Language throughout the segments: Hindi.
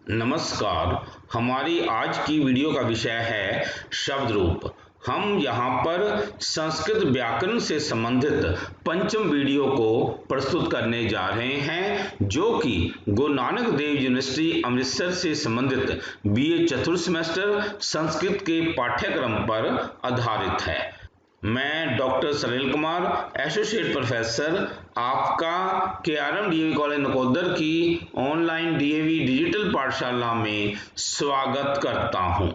नमस्कार। हमारी आज की वीडियो का विषय है शब्द रूप। हम यहाँ पर संस्कृत व्याकरण से संबंधित पंचम वीडियो को प्रस्तुत करने जा रहे हैं, जो कि गुरु नानक देव यूनिवर्सिटी अमृतसर से संबंधित बीए चतुर्थ सेमेस्टर संस्कृत के पाठ्यक्रम पर आधारित है। मैं डॉक्टर सलील कुमार, एसोसिएट प्रोफेसर, आपका KRM डीएवी कॉलेज नकोदर की ऑनलाइन डीएवी डिजिटल पाठशाला में स्वागत करता हूं।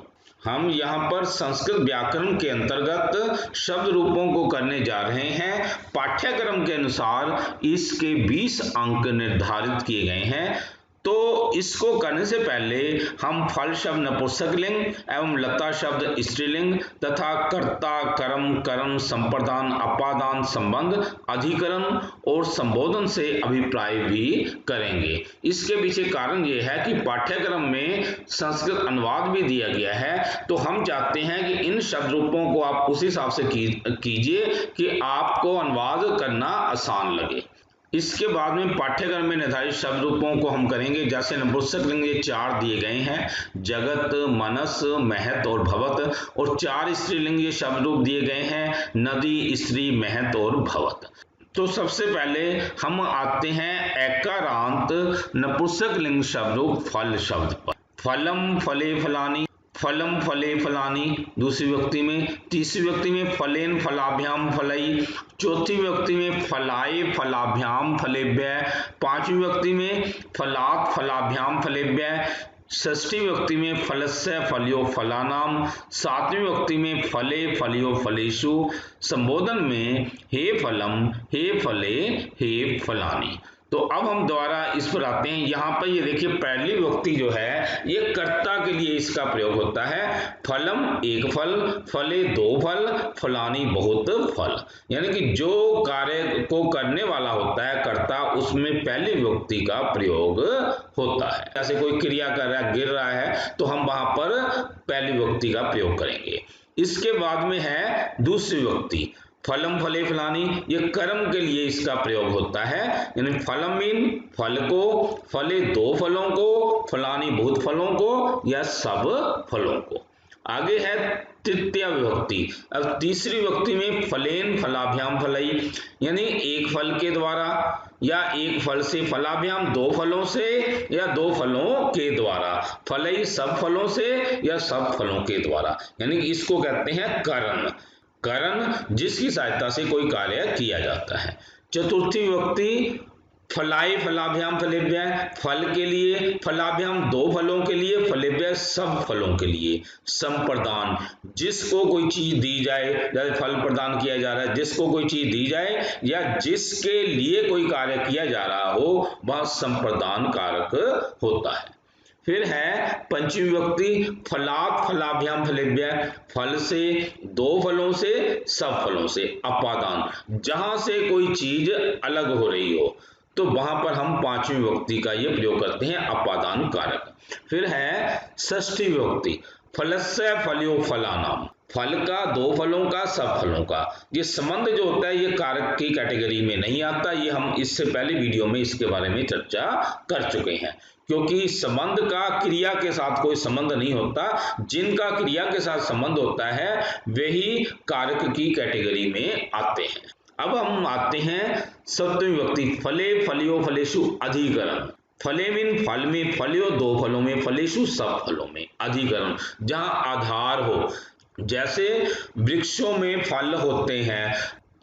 हम यहाँ पर संस्कृत व्याकरण के अंतर्गत शब्द रूपों को करने जा रहे हैं। पाठ्यक्रम के अनुसार इसके 20 अंक निर्धारित किए गए हैं। तो इसको करने से पहले हम फल शब्द नपुंसकलिंग एवं लता शब्द स्त्रीलिंग तथा कर्ता, कर्म, करण, संप्रदान, अपादान, संबंध, अधिकरण और संबोधन से अभिप्राय भी करेंगे। इसके पीछे कारण ये है कि पाठ्यक्रम में संस्कृत अनुवाद भी दिया गया है, तो हम चाहते हैं कि इन शब्द रूपों को आप उस हिसाब से कीजिए कि आपको अनुवाद करना आसान लगे। इसके बाद में पाठ्यक्रम में निर्धारित शब्द रूपों को हम करेंगे। जैसे नपुंसकलिंग ये 4 दिए गए हैं, जगत, मनस, महत और भवत, और 4 स्त्रीलिंग ये शब्द रूप दिए गए हैं, नदी, स्त्री, महत और भवत। तो सबसे पहले हम आते हैं एकारांत नपुंसकलिंग शब्द रूप फल शब्द पर। फलम, फले, फलानी, फलम, फले, फलानी दूसरी व्यक्ति में। तीसरी व्यक्ति में फलेन, फलाभ्याम, फलई। चौथी व्यक्ति में फलाए, फलाभ्याम, फलेभ्य। पांचवी व्यक्ति में फलात, फलाभ्याम, फलेभ्य। षष्ठी व्यक्ति में फलस्य, फलियो, फलानाम। सातवीं व्यक्ति में फले, फलियो, फलेषु। संबोधन में हे फलम, हे फले, हे फलानी। तो अब हम दोबारा इस पर आते हैं। यहाँ पर ये देखिए, पहली व्यक्ति जो है ये कर्ता के लिए इसका प्रयोग होता है। फलम एक फल, फले 2 फल, फलानी बहुत फल। यानी कि जो कार्य को करने वाला होता है कर्ता, उसमें पहली व्यक्ति का प्रयोग होता है। जैसे कोई क्रिया कर रहा है, गिर रहा है, तो हम वहां पर पहली व्यक्ति का प्रयोग करेंगे। इसके बाद में है दूसरी व्यक्ति, फलम, फले, फलानी। ये कर्म के लिए इसका प्रयोग होता है। यानी फलम मीन फल को, फले 2 फलों को, फलानी बहुत फलों को या सब फलों को। आगे है तृतीया विभक्ति। अब तीसरी व्यक्ति में फलेन, फलाभ्याम, फलई। यानी एक फल के द्वारा या एक फल से, फलाभ्याम 2 फलों से या 2 फलों के द्वारा, फलई सब फलों से या सब फलों के द्वारा। यानी इसको कहते हैं करण। करण जिसकी सहायता से कोई कार्य किया जाता है। चतुर्थी व्यक्ति फलाए, फलाभ्याम, फलेभ्य। फल के लिए, फलाभ्याम 2 फलों के लिए, फलेभ्य सब फलों के लिए। संप्रदान जिसको कोई चीज दी जाए, जैसे फल प्रदान किया जा रहा है, जिसको कोई चीज दी जाए या जिसके लिए कोई कार्य किया जा रहा हो, वह संप्रदान कारक होता है। फिर है पंचमी व्यक्ति, फलात, फलाभ्याम, फलेभ्य। फल से, 2 फलों से, सब फलों से। अपादान जहां से कोई चीज अलग हो रही हो, तो वहां पर हम पांचवी व्यक्ति का ये प्रयोग करते हैं, अपादान कारक। फिर है षष्ठी व्यक्ति, फलस्य, फलियो, फलानाम। फल का, 2 फलों का, सब फलों का। ये संबंध जो होता है ये कारक की कैटेगरी में नहीं आता। ये हम इससे पहले वीडियो में इसके बारे में चर्चा कर चुके हैं, क्योंकि संबंध का क्रिया के साथ कोई संबंध नहीं होता। जिनका क्रिया के साथ संबंध होता है वही कारक की कैटेगरी में आते हैं। अब हम आते हैं सप्तमी व्यक्ति, फले, फलियो, फलेषु, अधिकरण। फले मीन फल में, फलियो 2 फलों में, फलेषु सब फलों में। अधिकरण जहां आधार हो, जैसे वृक्षों में फल होते हैं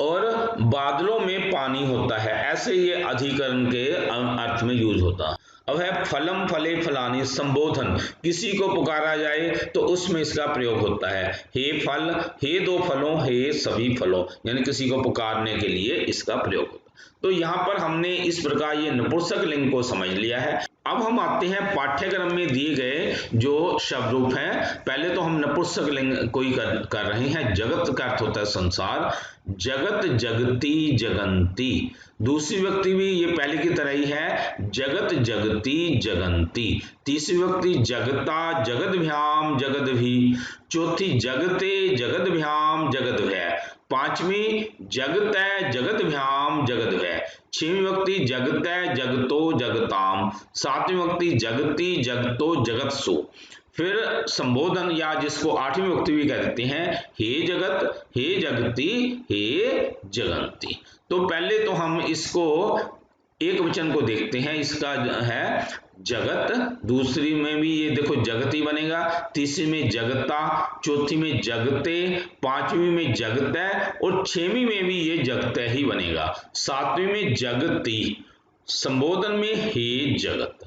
और बादलों में पानी होता है, ऐसे ये अधिकरण के अर्थ में यूज होता है। अब है फलम, फले, फलानी। संबोधन किसी को पुकारा जाए तो उसमें इसका प्रयोग होता है। हे फल, हे 2 फलों, हे सभी फलों। यानी किसी को पुकारने के लिए इसका प्रयोग होता है। तो यहाँ पर हमने इस प्रकार ये नपुंसकलिंग को समझ लिया है। अब हम आते हैं पाठ्यक्रम में दिए गए जो शब्द रूप हैं। पहले तो हम नपुंसकलिंग को ही कर रहे हैं। जगत का अर्थ होता है संसार। जगत जगती जगंती। दूसरी व्यक्ति भी ये पहले की तरह ही है, जगत जगती जगंती। तीसरी व्यक्ति जगता जगद्भ्याम जगद्भी। चौथी जगते जगद्भ्याम जगद्भय। पांचवी जगतै जगद्भ्याम जगद्भय। छठवीं व्यक्ति जगतै जगतो जगताम। सातवीं व्यक्ति जगती जगतो जगत्सु। फिर संबोधन या जिसको आठवीं व्यक्ति भी कह देते हैं, हे जगत, हे जगती, हे जगंती। तो पहले तो हम इसको एक वचन को देखते हैं, इसका है जगत। दूसरी में भी ये देखो जगती बनेगा, तीसरी में जगता, चौथी में जगते, पांचवी में जगतै और छठवीं में भी ये जगतै ही बनेगा। सातवीं में जगती, संबोधन में हे जगत।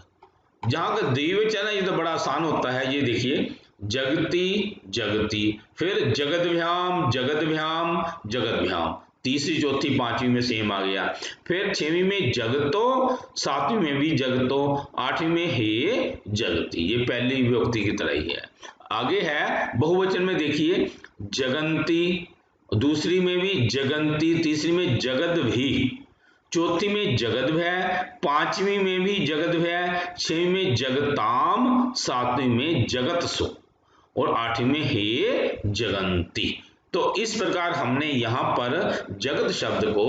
जहां का द्विवचन है ये तो बड़ा आसान होता है, ये देखिए जगती जगती, फिर जगद्भ्याम जगद्भ्याम जगद्भ्याम, तीसरी चौथी पांचवी में सेम आ गया। फिर छठवीं में जगतो, सातवीं में भी जगतो, आठवीं में हे जगती। ये पहली विभक्ति की तरह ही है। आगे है बहुवचन में, देखिए जगंती, दूसरी में भी जगंती, तीसरी में जगद्भी, चौथी में जगद्भय, पांचवी में भी जगद्भय, छठवीं में जगताम, सातवीं में जगत्सु और आठवीं में हे जगंती। तो इस प्रकार हमने यहाँ पर जगत शब्द को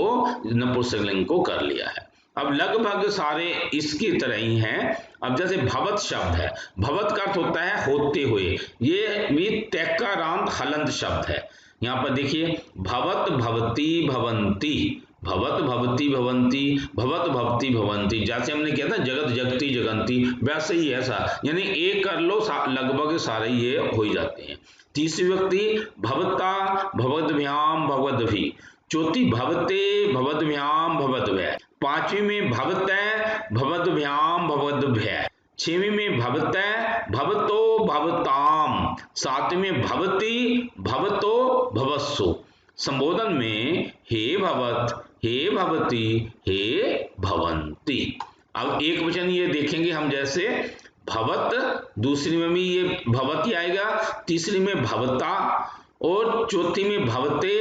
नपुंसकलिंग को कर लिया है। अब लगभग सारे इसकी तरह ही हैं। अब जैसे भवत शब्द है, भवत का अर्थ होता है होते हुए, ये भी तैकारांत हलंत शब्द है। यहाँ पर देखिए भवत भवती भवंती, भवत भवती भवंती, भवत भवती भवंती। जैसे हमने किया था जगत जगती जगंती, वैसे ही ऐसा, यानी एक कर लो लगभग सारे ये हो ही जाते हैं। तीसरी व्यक्ति भवता भवद्भ्याम भवद्भी, चौथी भवते भवद्भ्याम भवद्भय, पांचवी में भवतै भवद्भ्याम भवद्भय, छठवीं में भवतै भवतो भवताम, सातवीं में भवती भवतो भवस्सु। संबोधन में हे भवत, हे भवती, हे भवंती। अब एक वचन ये देखेंगे हम, जैसे भवत, दूसरी में भी ये भवत ही आएगा, तीसरी में भवता और चौथी में भवते,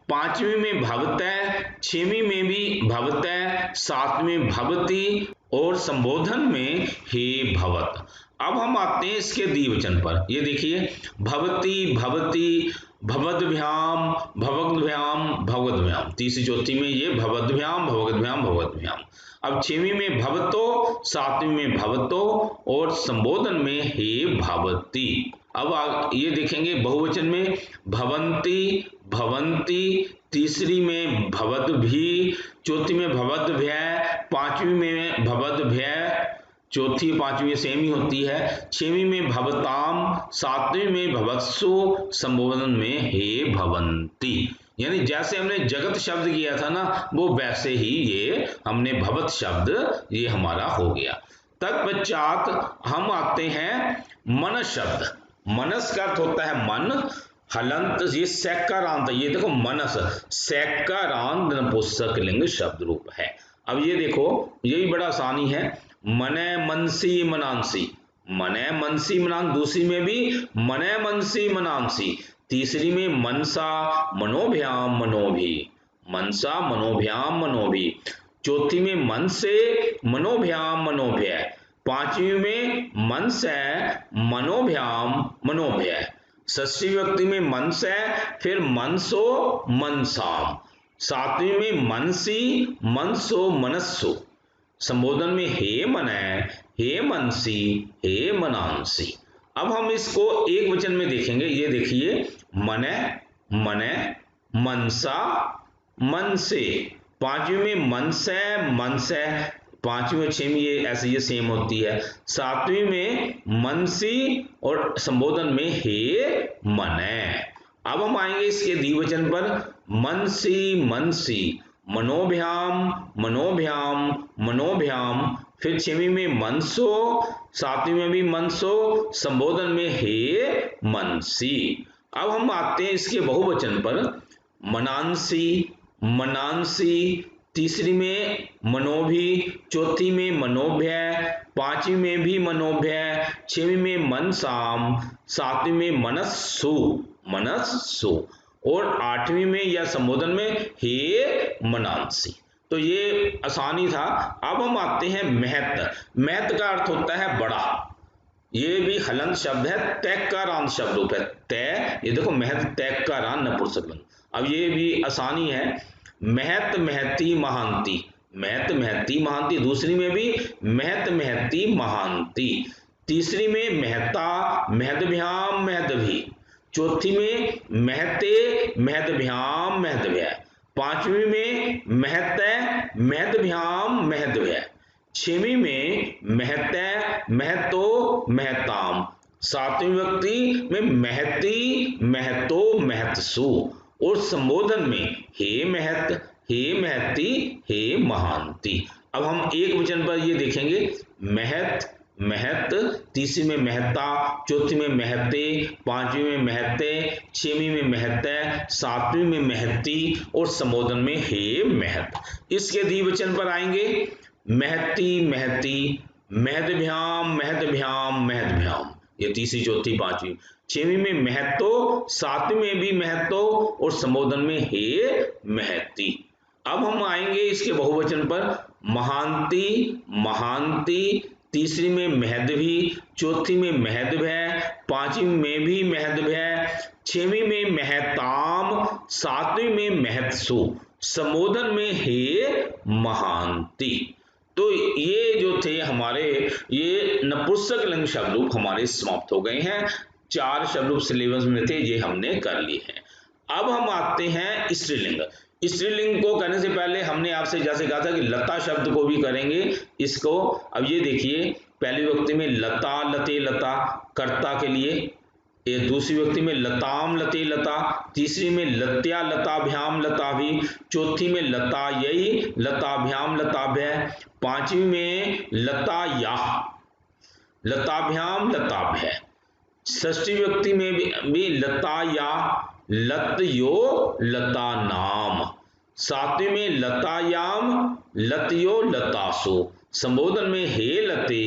पांचवी में भवतै, छठवीं में भी भवतै, सातवीं में भवती और संबोधन में हे भवत। अब हम आते हैं इसके द्विवचन पर। ये देखिए भवती भवती भवद्भ्याम भवद्भ्याम भवद्भ्याम, तीसरी चौथी में ये भवद्भ्याम भवद्भ्याम भवद्भ्याम। अब छठवीं में भवतो, सातवीं में भवतो और संबोधन में हे भवती। अब ये देखेंगे बहुवचन में भवंती भवंती, तीसरी में भवद्भी, चौथी में भवद्भय, पांचवी में भवद्भय, चौथी पांचवी सेम ही होती है, छठवीं में भवताम, सातवीं में भवत्सु, संबोधन में हे भवंती। यानी जैसे हमने जगत शब्द किया था ना, वो वैसे ही ये हमने भवत शब्द ये हमारा हो गया। तत्पश्चात हम आते हैं मनस शब्द। मनस का अर्थ होता है मन, हलंत, ये सैकारांत, ये देखो मनस सैकारांत नपुंसकलिंग शब्द रूप है। अब ये देखो ये भी बड़ा आसानी है, मनै मनसी मनांसी, मनै मनसी मनांस, दूसरी में भी मनै मनसी मनांसी, तीसरी में मनसा मनोभ्याम मनोभी, मनसा मनोभ्याम मनोभी, चौथी में मन से मनोभ्याम मनोभय, पांचवी में मन से मनोभ्याम मनोभय, षष्ठी व्यक्ति में मन से, फिर मनसो मनसाम, सातवीं में मनसी मनसो मनस्सु, संबोधन में हे मनै हे मनसी हे मनांसी। अब हम इसको एक वचन में देखेंगे। ये देखिए मनै मनै, मनसा मनसे, पांचवी में मन से मनसे, पांचवी और छठवीं ये ऐसे ये सेम होती है, सातवीं में मनसी और संबोधन में हे मनै। अब हम आएंगे इसके द्विवचन पर, मनसी मनसी, मनोभ्याम मनोभ्याम मनोभ्याम, फिर छठवीं में मनसो, सातवीं में भी मनसो, संबोधन में हे मनसी। अब हम आते हैं इसके बहुवचन पर, मनांसी मनांसी, तीसरी में मनोभी, चौथी में मनोभय, पांचवी में भी मनोभय, छठवीं में मनसाम, सातवीं में मनस्सु मनस्सु और 8वीं में या संबोधन में हे मनांसी। तो ये आसानी था। अब हम आते हैं महत। महत का अर्थ होता है बड़ा। ये भी हलंत शब्द है, तैक्कारांत शब्द रूप है। तय, ये देखो महत तैक्कारांत नपुंसक लिंग। अब ये भी आसानी है। महत महती महांती, महत महती महांती। दूसरी में भी महत महती महांती। तीसरी में महता महदभ्याम महदभी। चौथी में महते महदभ्याम महदभ्य। पांचवी में महत महदभ्याम महदभ्य। छवीं में महत महतो महताम। सातवीं विभक्ति में महती महतो महतसु। और संबोधन में हे महत हे महती हे महांती। अब हम एक वचन पर ये देखेंगे, महत महत, तीसरी में महता, चौथी में महते, पांचवी में महते, छवीं में महत, सातवीं में महती और संबोधन में हे महत। इसके द्विवचन पर आएंगे, महती महती, महदभ्याम महदभ्याम महदभ्याम। ये तीसरी चौथी पांचवी। छवीं में महतो, सातवीं में भी महतो और संबोधन में हे महती। अब हम आएंगे इसके बहुवचन पर, महांती महांती, तीसरी में महदभी, चौथी में महदभय, पांचवी में भी महदभय, छवीं में महताम, सातवीं में महतसु, संबोधन में हे महांती। तो ये जो थे हमारे ये नपुंसक लिंग शब्द रूप हमारे समाप्त हो गए हैं। 4 शब्द रूप सिलेबस में थे, ये हमने कर लिए हैं। अब हम आते हैं स्त्रीलिंग। स्त्रीलिंग को करने से पहले हमने आपसे जैसे कहा था कि लता शब्द को भी करेंगे इसको। अब ये देखिए, पहली विभक्ति में लता लते लता कर्ता के लिए, ये दूसरी विभक्ति में लताम लते लता, तीसरी में लत्या लताभ्याम लताभि, चौथी में लता यही लताभ्याम लताभ्य, पांचवी में लता या लताभ्याम लताभ्य, षष्ठी विभक्ति में भी लता या लत यो लता नाम, सातवीं में लतायाम लतयो लतासु, संबोधन में हे लते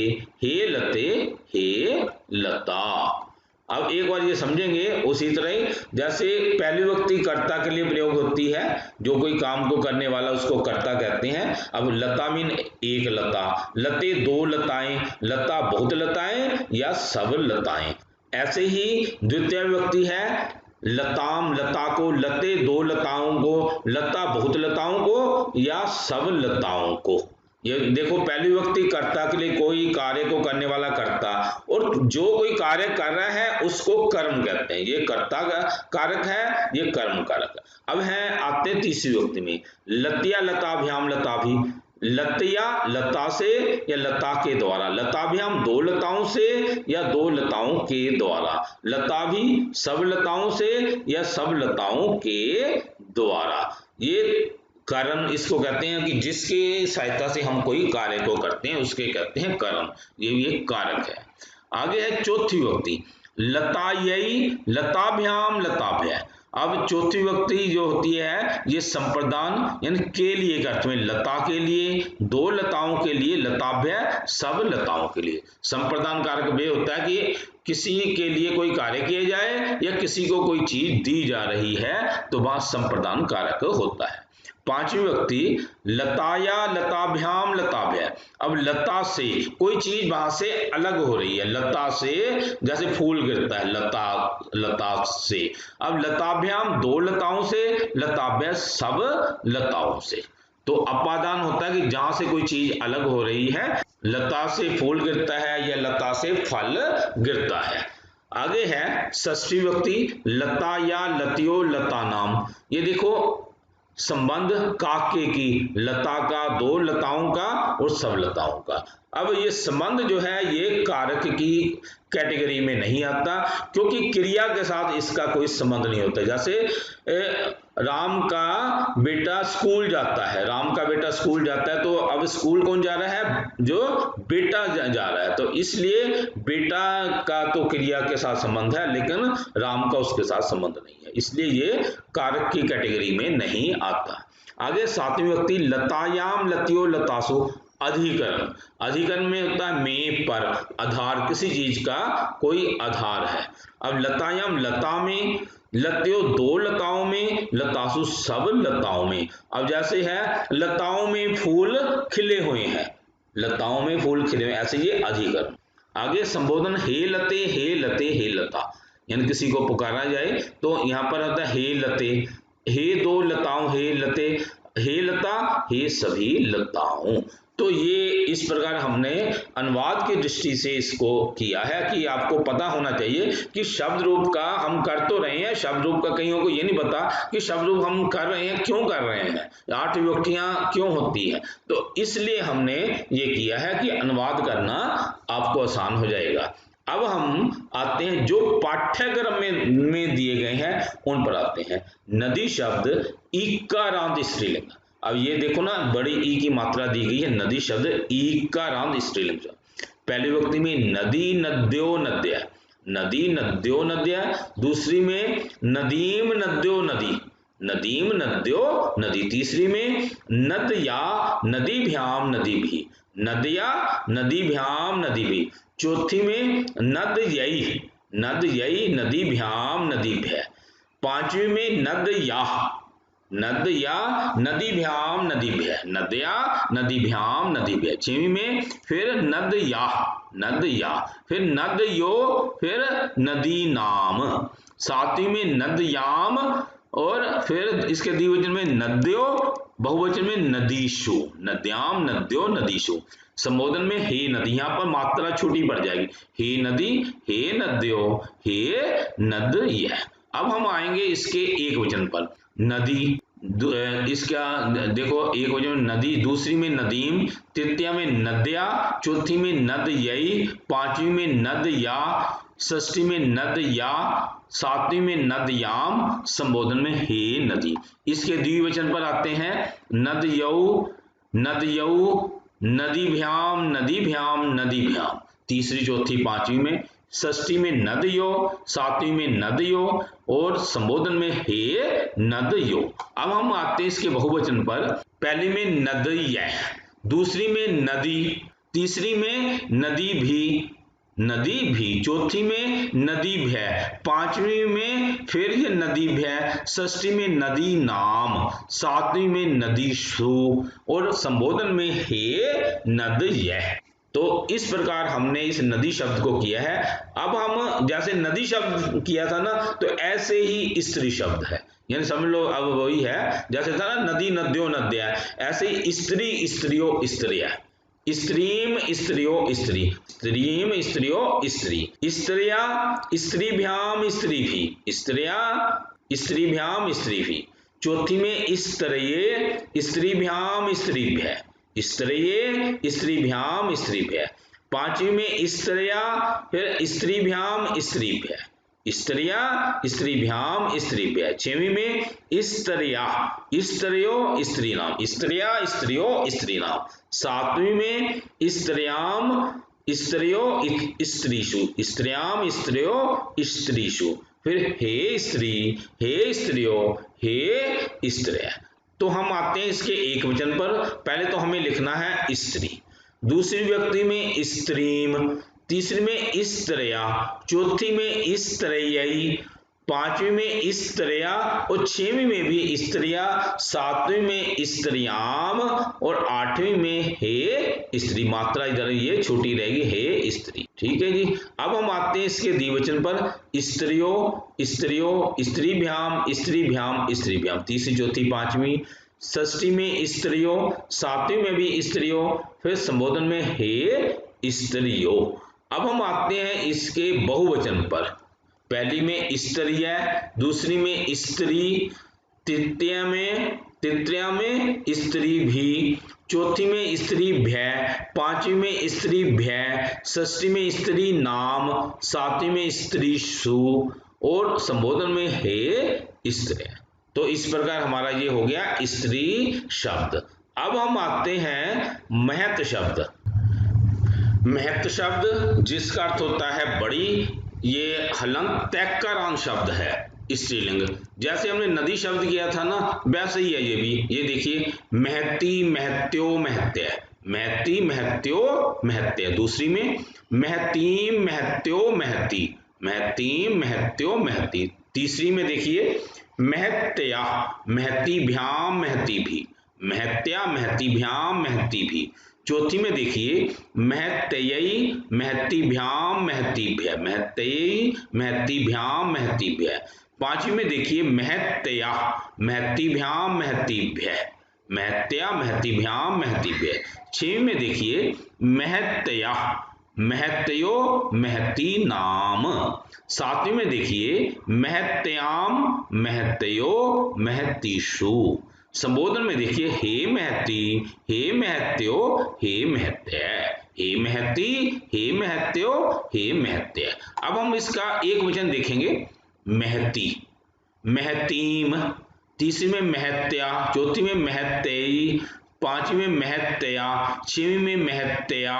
हे लता। अब एक बार ये समझेंगे, उसी तरह जैसे पहली विभक्ति कर्ता के लिए प्रयोग होती है, जो कोई काम को करने वाला उसको कर्ता कहते हैं। अब लता मीन एक लता, लते दो लताएं, लता बहुत लताएं या सब लताएं। ऐसे ही द्वितीय विभक्ति है लताम, लता को, लते दो लताओं को, लता बहुत लताओं को या सब लताओं को। ये देखो, पहली विभक्ति कर्ता के लिए कोई कार्य को करने वाला कर्ता, और जो कोई कार्य कर रहा है उसको कर्म कहते हैं। ये कर्ता का कारक है, ये कर्म कारक है। अब है आते तीसरी विभक्ति में, लतिया लताभ्याम लताभि, लतिया लता से या लता के द्वारा, लताभ्याम दो लताओं से या दो लताओं के द्वारा, लता भी सब लताओं से या सब लताओं के द्वारा। ये कर्म इसको कहते हैं कि जिसके सहायता से हम कोई कार्य को करते हैं उसके कहते हैं कर्म। ये भी एक कारक है। आगे है चौथी विभक्ति, लतायई लताभ्याम लताभ्य। अब चौथी विभक्ति जो होती है ये संप्रदान यानी के लिए के अर्थ में, लता के लिए, दो लताओं के लिए, लताभ्य सब लताओं के लिए। संप्रदान कारक वे होता है कि किसी के लिए कोई कार्य किया जाए या किसी को कोई चीज दी जा रही है तो वहां संप्रदान कारक होता है। पांचवी विभक्ति लताया लताभ्याम लताभ्य। अब लता से कोई चीज वहां से अलग हो रही है, लता से जैसे फूल गिरता है लता से। अब लताभ्याम दो लताओं से, लताभ्य सब लताओं से। तो अपादान होता है कि जहां से कोई चीज अलग हो रही है, लता से फूल गिरता है या लता से फल गिरता है। आगे है षष्ठी विभक्ति, लता या लतियो लता नाम। ये देखो संबंध काके की, लता का, दो लताओं का और सब लताओं का। अब ये संबंध जो है ये कारक की कैटेगरी में नहीं आता, क्योंकि क्रिया के साथ इसका कोई संबंध नहीं होता। जैसे राम का बेटा स्कूल जाता है, राम का बेटा स्कूल जाता है, तो अब स्कूल कौन जा रहा है? जो बेटा जा रहा है। तो इसलिए बेटा का तो क्रिया के साथ संबंध है, लेकिन राम का उसके साथ संबंध नहीं है, इसलिए ये कारक की कैटेगरी में नहीं आता। आगे सातवीं विभक्ति लतायाम लतियो लतासु, अधिकरण। अधिकरण में होता है में पर, आधार, किसी चीज का कोई आधार है। अब लतायाम लता में लत्यो दो लताओं में, लतासु सब लताओं में। अब जैसे है लताओं में फूल खिले हुए हैं, लताओं में फूल खिले हुए, ऐसे ये अधिकरण। आगे संबोधन हे लते हे लते हे लता, यानी किसी को पुकारा जाए तो यहाँ पर होता है हे लते, हे दो लताओं, हे लते, हे लता, हे सभी लताओं। तो ये इस प्रकार हमने अनुवाद की दृष्टि से इसको किया है कि आपको पता होना चाहिए कि शब्द रूप का हम कर तो रहे हैं, शब्द रूप का कईयों को ये नहीं पता कि शब्द रूप हम कर रहे हैं, क्यों कर रहे हैं, 8 विभक्तियां क्यों होती हैं। तो इसलिए हमने ये किया है कि अनुवाद करना आपको आसान हो जाएगा। अब हम आते हैं जो पाठ्यक्रम में दिए गए हैं उन पर आते हैं। नदी शब्द ईकारांत स्त्रीलिंग। अब ये देखो ना, बड़ी ई की मात्रा दी गई है, नदी शब्द ईकारांत स्त्रीलिंग। पहली विभक्ति में नदी नद्यो नद्या, नदी नद्यो नद्या, दूसरी में नदीम नद्यो नदी, नदीम नद्यो नदी, तीसरी में नदया नदीभ्याम नदी भी, नदया नदीभ्याम नदी भी, चौथी में नदयई नदयई नदीभ्याम नदीभ्य, पांचवी में नदया नदया नदीभ्याम नदीभ्य, नदया नदीभ्याम नदीभ्य, छवीं में फिर नदया नदया, फिर नदयो, फिर नदी नाम, सातवीं में नदयाम, और फिर इसके द्विवचन में नद्यो, बहुवचन में नदीशु, नद्याम नद्यो नदीशु। संबोधन में हे नदी, यहाँ पर मात्रा छोटी पड़ जाएगी, हे नदी, हे नद्यो, हे नदय। अब हम आएंगे इसके एक वचन पर। नदी, इसका देखो एक वचन में नदी, दूसरी में नदीम, तृतीया में नद्या, चौथी में नदयई, पांचवी में नदया, षष्ठी में नदया, सातवीं में नदयाम, संबोधन में हे नदी। इसके द्विवचन पर आते हैं नदयऊ नदयऊ, नदीभ्याम नदीभ्याम नदीभ्याम, तीसरी चौथी पांचवी में, षष्ठी में नदयो, सातवीं में नदयो, और संबोधन में हे नदयो। अब हम आते हैं इसके बहुवचन पर। पहली में नदय, दूसरी में नदी, तीसरी में नदी भी, चौथी में नदी भय, पांचवी में फिर ये नदी भय, षष्ठी में नदी नाम, सातवीं में नदी शु, और संबोधन में हे नदय। तो इस प्रकार हमने इस नदी शब्द को किया है। अब हम जैसे नदी शब्द किया था ना, तो ऐसे ही स्त्री शब्द है, यानी समझ लो अब वही है जैसे था ना नदी नद्यो नद्या, ऐसे ही स्त्री स्त्रियो स्त्रिया, स्त्रीम स्त्रियो स्त्री, स्त्रीम स्त्रियो स्त्री, स्त्रिया स्त्रीभ्याम स्त्री भी, स्त्रिया स्त्रीभ्याम स्त्री भी, चौथी में स्त्रिये स्त्रीभ्याम स्त्रीभ्य, स्त्रिये स्त्रीभ्याम स्त्रीभ्य, पांचवी में स्त्रिया फिर स्त्रीभ्याम स्त्रीभ्य, स्त्रिया स्त्रीभ्याम स्त्रीभ्य, छवीं में स्त्रिया स्त्रियो स्त्रीनाम, स्त्रिया स्त्रियो स्त्रीनाम, सातवीं में स्त्रियाम स्त्रियो स्त्रीषु, स्त्रियाम स्त्रियो स्त्रीषु, फिर हे स्त्री हे स्त्रियो हे स्त्रिया। तो हम आते हैं इसके एक वचन पर। पहले तो हमें लिखना है स्त्री, दूसरी व्यक्ति में स्त्रीम, तीसरी में स्त्रिया, चौथी में स्त्रियई, पांचवी में स्त्रिया, और छवीं में भी स्त्रिया, सातवीं में स्त्रियाम, और आठवीं में हे स्त्री। मात्रा इधर ये छोटी रहेगी, हे स्त्री। ठीक है जी। अब हम आते हैं इसके द्विवचन पर। स्त्रियो स्त्रियो, स्त्रीभ्याम स्त्रीभ्याम स्त्रीभ्याम, तीसरी चौथी पांचवी, षष्ठी में स्त्रियो, सातवीं में भी स्त्रियो, फिर संबोधन में हे स्त्रियो। अब हम आते हैं इसके बहुवचन पर। पहली में स्त्रिय, दूसरी में स्त्री, तृतीया में स्त्री भी, चौथी में स्त्री भय, पांचवी में स्त्री भय, षष्ठी में स्त्री नाम, सातवीं में स्त्री सु, और संबोधन में हे स्त्री। तो इस प्रकार हमारा ये हो गया स्त्री शब्द। अब हम आते हैं महत शब्द। महत शब्द जिसका अर्थ होता है बड़ी, ये हलंत तैक्कारांत शब्द है, स्त्रीलिंग। जैसे हमने नदी शब्द किया था ना, वैसे ही है ये भी। ये देखिए महती महत्यो महत्य, महती महत्यो महत्य, दूसरी में महतीम महत्यो महती, महती, महत्यो, महती। तीसरी में देखिए महत्या, महतीभ्याम, महती भी, महत्या, महतीभ्याम, महती भी। चौथी में देखिए महत्ययी, महतीभ्याम, महतीभ्य, महत्ययी, महतीभ्याम, महतीभ्य। पांचवी में देखिए महत्या, महतीभ्याम, महतीभ्य, महत्या, महतीभ्याम, महतीभ्य। छठवीं में देखिए महत्या, महत्यो, महती नाम। सातवीं में देखिए महत्याम, महत्यो, महतीषु। संबोधन में देखिए हे महती, हे महत्यो, हे महत्य, हे महती, हे महत्यो, हे महत्य। अब हम इसका एक वचन देखेंगे महती, महतीम। तीसरी में महत्या, चौथी में महत्ययी, पांचवी में महत्या, छठवीं में महत्या,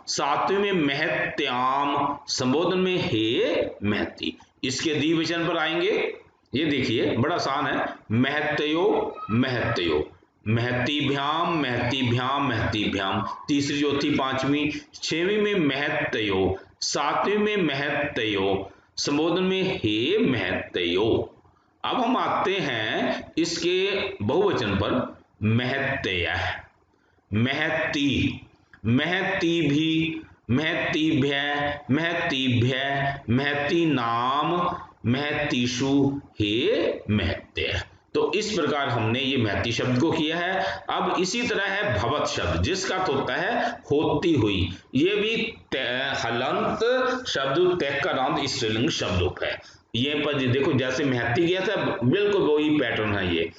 सातवीं में महत्याम, संबोधन में हे महती। इसके द्विवचन पर आएंगे। ये देखिए बड़ा आसान है, महत्यो, महत्यो, महतीभ्याम, महतीभ्याम, महतीभ्याम। तीसरी, चौथी, पांचवी, छठवीं में महत्यो, सातवीं में महत्यो, संबोधन में हे महत्यो। अब हम आते हैं इसके बहुवचन पर, महत्यय, महती, महती भी, महतीभ्य, महतीभ्य, महती नाम, महतीषु, हे महत्य। तो इस प्रकार हमने ये महती शब्द को किया है। अब इसी तरह है भवत शब्द, जिसका अर्थ होता है होती हुई। ये भी हलंत शब्द, तैक्कारांत स्त्रीलिंग शब्द है। ये पर देखो जैसे महती किया था, बिल्कुल वही पैटर्न है ये।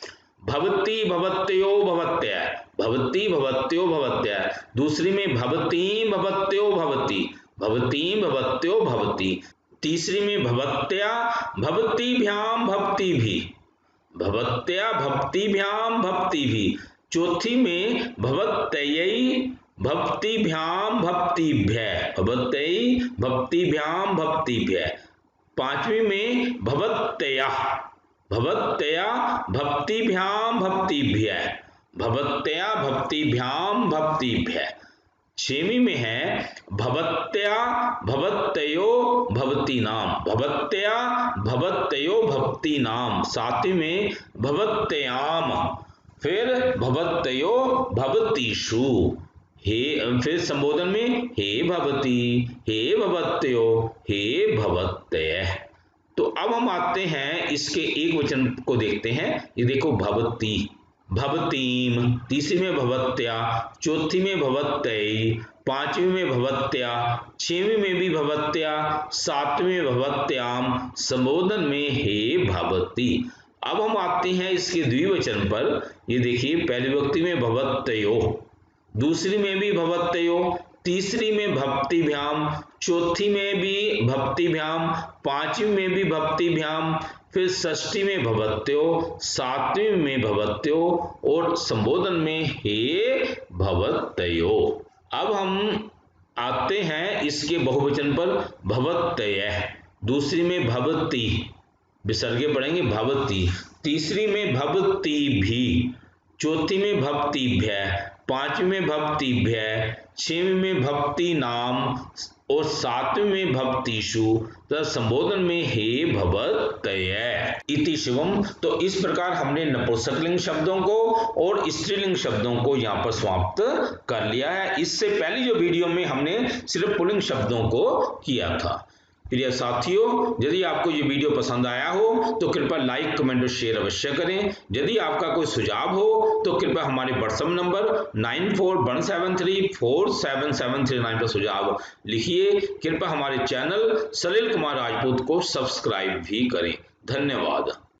भवती, भवत्यो, भवत्य, भवती, भवत्यो, भवत्य। दूसरी में भवती, भवत्यो, भवती, भवती, भवत्यो, भवती। तीसरी में भवत्या, भवतीभ्याम, भक्ति भी, भवत्या, भक्तिभ्याम, भक्ति भी। चौथी में भवत्ययी, भक्तिभ्याम, भक्तिभ्य, भवत्ययी, भक्तिभ्याम, भक्तिभ्य। पांचवी में भवत्यया, भवत्यया, भक्तिभ्याम, भक्तिभ्य, भवत्यया, भक्तिभ्याम, भक्तिभ्य। छठवीं में है भवत्या, भवत्तयो, भवती नाम, भवत्या, भवत्तयो, भक्ति नाम। सातवीं में भवत्याम, फिर भवत्तयो, भवतीषु, हे, फिर संबोधन में हे भवती, हे भवत्यो, हे भवत्यय। तो अब हम आते हैं इसके एक वचन को देखते हैं। ये देखो भवती, भवतीम, तीसरी में भवत्या, चौथी में भवत्ययी, पांचवी में भवत्या, छठवीं में भी भवत्या, सातवीं में भवत्याम, संबोधन में हे भवती। अब हम आते हैं इसके द्विवचन पर। ये देखिए पहली विभक्ति में भवत्तयो, दूसरी में भी भवत्तयो, तीसरी में भक्तिभ्याम, चौथी में भी भक्तिभ्याम, पांचवी में भी भक्तिभ्याम, फिर षष्ठी में भवत्यो, सातवीं में भवत्यो और संबोधन में हे भवत्तयो। अब हम आते हैं इसके बहुवचन पर, भवत्यय, दूसरी में भवती, विसर्गे पढ़ेंगे भवती, तीसरी में भवती भी, चौथी में भक्तिभ्य, पांचवी में भक्तिभ्य, छठवीं में भक्ति नाम और सातवें में भक्तिषु तथा संबोधन में हे भवत्यय इति शिवम। तो इस प्रकार हमने नपुंसकलिंग शब्दों को और स्त्रीलिंग शब्दों को यहाँ पर समाप्त कर लिया है। इससे पहले जो वीडियो में हमने सिर्फ पुल्लिंग शब्दों को किया था। प्रिय साथियों, यदि आपको ये वीडियो पसंद आया हो तो कृपया लाइक, कमेंट और शेयर अवश्य करें। यदि आपका कोई सुझाव हो तो कृपया हमारे व्हाट्सएप नंबर 9417347739 पर सुझाव लिखिए। कृपया हमारे चैनल सलिल कुमार राजपूत को सब्सक्राइब भी करें। धन्यवाद।